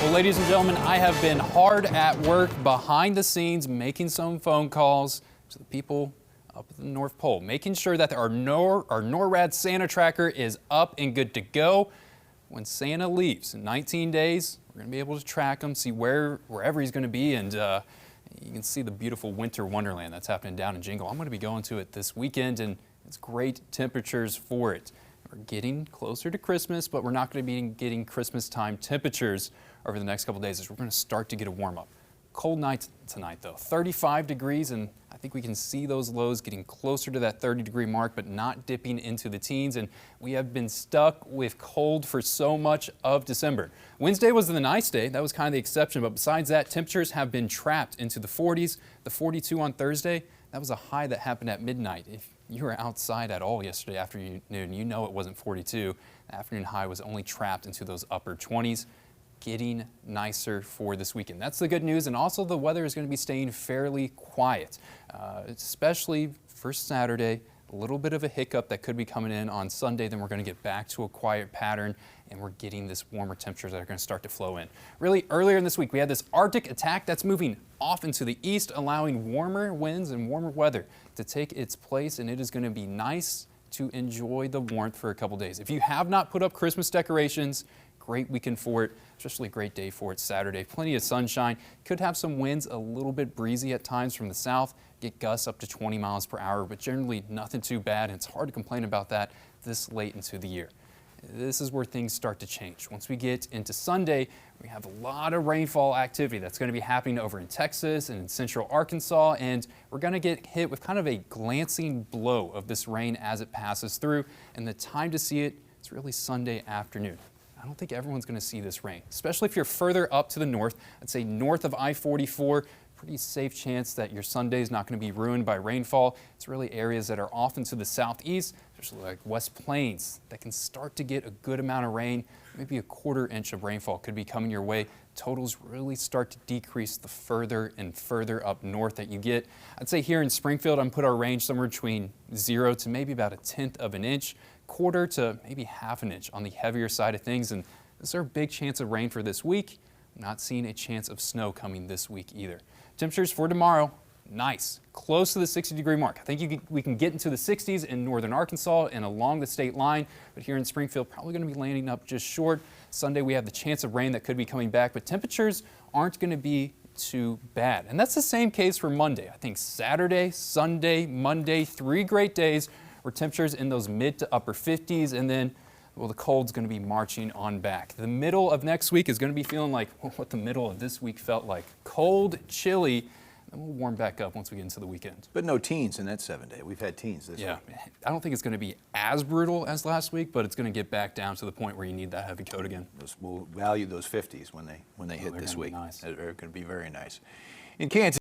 Well, ladies and gentlemen, I have been hard at work behind the scenes, making some phone calls to the people up at the North Pole, making sure that our NORAD Santa tracker is up and good to go. When Santa leaves in 19 days, we're going to be able to track him, see wherever he's going to be, and you can see the beautiful winter wonderland that's happening down in Jingle. I'm going to be going to it this weekend, and it's great temperatures for it. We're getting closer to Christmas, but we're not going to be getting Christmas time temperatures over the next couple days as we're going to start to get a warm up. Cold night tonight though, 35 degrees, and I think we can see those lows getting closer to that 30-degree mark, but not dipping into the teens. And we have been stuck with cold for so much of December. Wednesday was the nice day. That was kind of the exception. But besides that, temperatures have been trapped into the 40s. The 42 on Thursday, that was a high that happened at midnight. If you were outside at all yesterday afternoon, you know it wasn't 42. The afternoon high was only trapped into those upper 20s. Getting nicer for this weekend. That's the good news, and also the weather is going to be staying fairly quiet, especially for Saturday. A little bit of a hiccup that could be coming in on Sunday, then we're going to get back to a quiet pattern, and we're getting this warmer temperatures that are going to start to flow in. Really, earlier in this week, we had this Arctic attack that's moving off into the east, allowing warmer winds and warmer weather to take its place, and it is going to be nice to enjoy the warmth for a couple days. If you have not put up Christmas decorations, great weekend for it, especially a great day for it Saturday. Plenty of sunshine. Could have some winds, a little bit breezy at times from the south. Get gusts up to 20 miles per hour, but generally nothing too bad. And it's hard to complain about that this late into the year. This is where things start to change. Once we get into Sunday, we have a lot of rainfall activity that's going to be happening over in Texas and in central Arkansas, and we're going to get hit with kind of a glancing blow of this rain as it passes through, and the time to see it is really Sunday afternoon. I don't think everyone's going to see this rain, especially if you're further up to the north. I'd say north of I-44, pretty safe chance that your Sunday is not going to be ruined by rainfall. It's really areas that are often to the southeast, especially like West Plains, that can start to get a good amount of rain. Maybe a quarter inch of rainfall could be coming your way. Totals really start to decrease the further and further up north that you get. I'd say here in Springfield, I'm put our range somewhere between 0 to maybe about 1/10 of an inch. Quarter to maybe 1/2 an inch on the heavier side of things, and is there a big chance of rain for this week? Not seeing a chance of snow coming this week either. Temperatures for tomorrow, nice, close to the 60-degree mark. I think we can get into the 60s in northern Arkansas and along the state line, but here in Springfield, probably going to be landing up just short. Sunday, we have the chance of rain that could be coming back, but temperatures aren't going to be too bad. And that's the same case for Monday. I think Saturday, Sunday, Monday, 3 great days where temperatures in those mid to upper 50s, and then, well, the cold's going to be marching on back. The middle of next week is going to be feeling like what the middle of this week felt like. Cold, chilly, and we'll warm back up once we get into the weekend. But no teens in that 7 day. We've had teens this week. I don't think it's going to be as brutal as last week, but it's going to get back down to the point where you need that heavy coat again. We'll value those 50s when they hit this week. Nice. They're going to be very nice. In Kansas